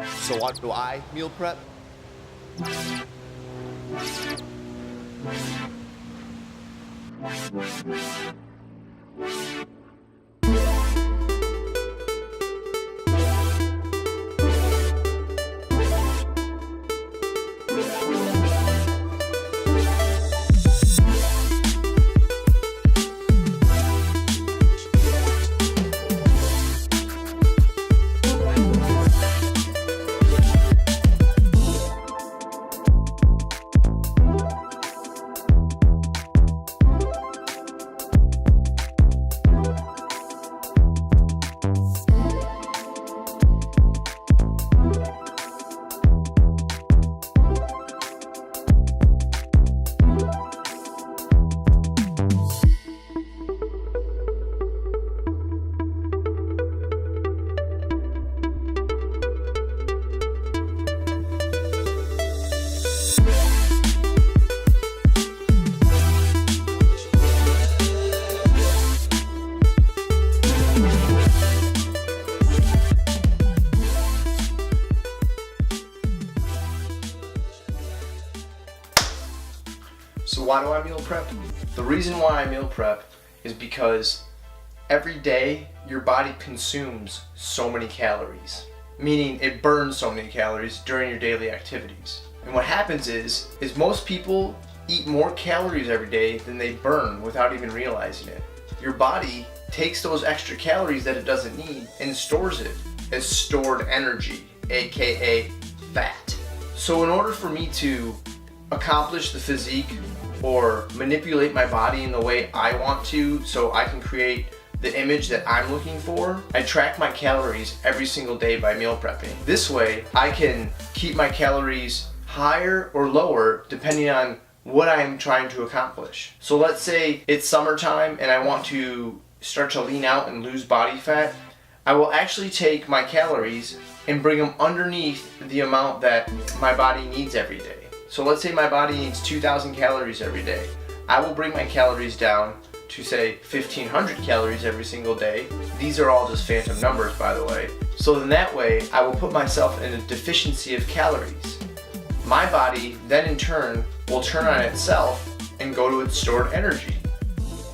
So why do I meal prep? So why do I meal prep? The reason why I meal prep is because every day your body consumes so many calories, meaning it burns so many calories during your daily activities. And what happens is most people eat more calories every day than they burn without even realizing it. Your body takes those extra calories that it doesn't need and stores it as stored energy, aka fat. So in order for me to accomplish the physique or manipulate my body in the way I want to so I can create the image that I'm looking for, I track my calories every single day by meal prepping. This way I can keep my calories higher or lower depending on what I'm trying to accomplish. So let's say it's summertime and I want to start to lean out and lose body fat. I will actually take my calories and bring them underneath the amount that my body needs every day. So let's say my body needs 2,000 calories every day. I will bring my calories down to say 1,500 calories every single day. These are all just phantom numbers, by the way. So then that way I will put myself in a deficiency of calories. My body then in turn will turn on itself and go to its stored energy,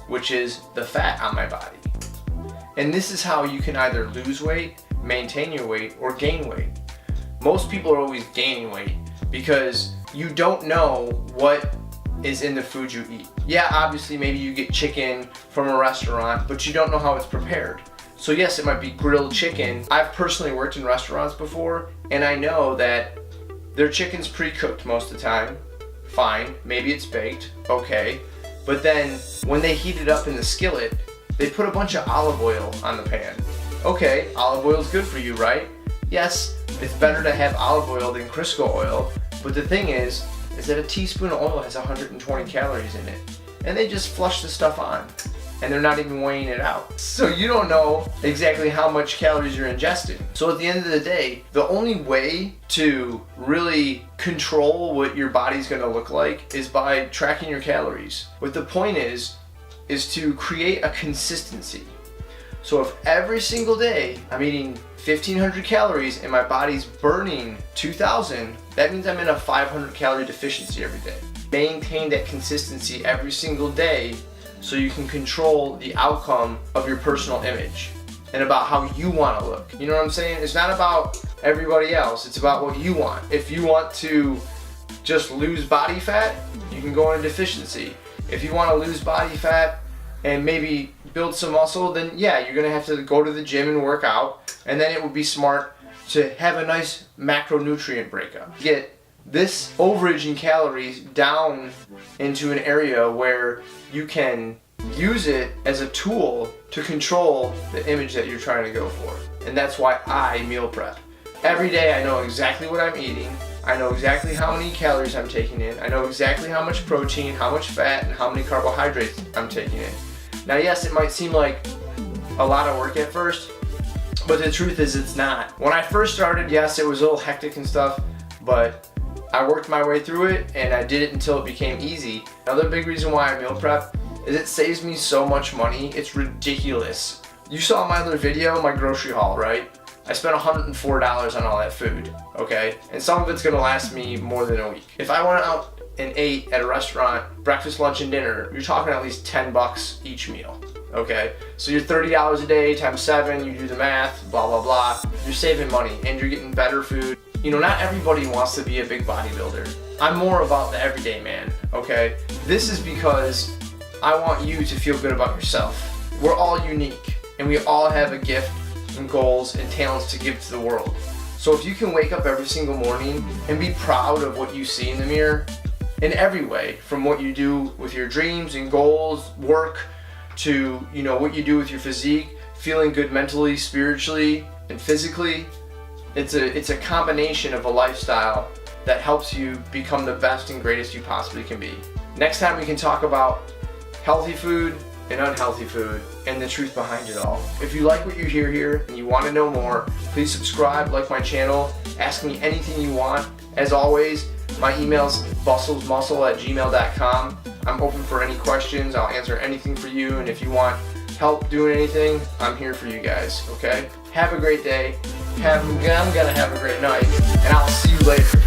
which is the fat on my body. And this is how you can either lose weight, maintain your weight, or gain weight. Most people are always gaining weight because you don't know what is in the food you eat. Yeah, obviously maybe you get chicken from a restaurant, but you don't know how it's prepared. So yes, it might be grilled chicken. I've personally worked in restaurants before, and I know that their chicken's pre-cooked most of the time. Fine, maybe it's baked, okay. But then when they heat it up in the skillet, they put a bunch of olive oil on the pan. Okay, olive oil is good for you, right? Yes, it's better to have olive oil than Crisco oil, but the thing is that a teaspoon of oil has 120 calories in it. And they just flush the stuff on, and they're not even weighing it out. So you don't know exactly how much calories you're ingesting. So at the end of the day, the only way to really control what your body's gonna look like is by tracking your calories. What the point is to create a consistency. So if every single day I'm eating 1,500 calories and my body's burning 2,000, that means I'm in a 500 calorie deficiency every day. Maintain that consistency every single day so you can control the outcome of your personal image and about how you want to look. You know what I'm saying? It's not about everybody else, it's about what you want. If you want to just lose body fat, you can go on a deficiency. If you want to lose body fat and maybe build some muscle, then yeah, you're gonna have to go to the gym and work out, and then it would be smart to have a nice macronutrient breakup. Get this overage in calories down into an area where you can use it as a tool to control the image that you're trying to go for. And that's why I meal prep. Every day I know exactly what I'm eating. I know exactly how many calories I'm taking in. I know exactly how much protein, how much fat, and how many carbohydrates I'm taking in. Now yes, it might seem like a lot of work at first, but the truth is it's not. When I first started, yes, it was a little hectic and stuff, but I worked my way through it and I did it until it became easy. Another big reason why I meal prep is it saves me so much money. It's ridiculous. You saw my other video, my grocery haul, right? I spent $104 on all that food, okay? And some of it's gonna last me more than a week. If I went out and ate at a restaurant, breakfast, lunch, and dinner, you're talking at least $10 each meal, okay? So you're $30 a day times 7, you do the math, blah, blah, blah. You're saving money and you're getting better food. You know, not everybody wants to be a big bodybuilder. I'm more about the everyday man, okay? This is because I want you to feel good about yourself. We're all unique and we all have a gift and goals and talents to give to the world. So if you can wake up every single morning and be proud of what you see in the mirror, in every way, from what you do with your dreams and goals, work, to what you do with your physique, feeling good mentally, spiritually, and physically, it's a combination of a lifestyle that helps you become the best and greatest you possibly can be. Next time we can talk about healthy food and unhealthy food and the truth behind it all. If you like what you hear here and you want to know more, please subscribe, like my channel, ask me anything you want. As always, my email's busselsmuscle@gmail.com. I'm open for any questions. I'll answer anything for you, and if you want help doing anything, I'm here for you guys, okay? Have a great day. I'm gonna have a great night, and I'll see you later.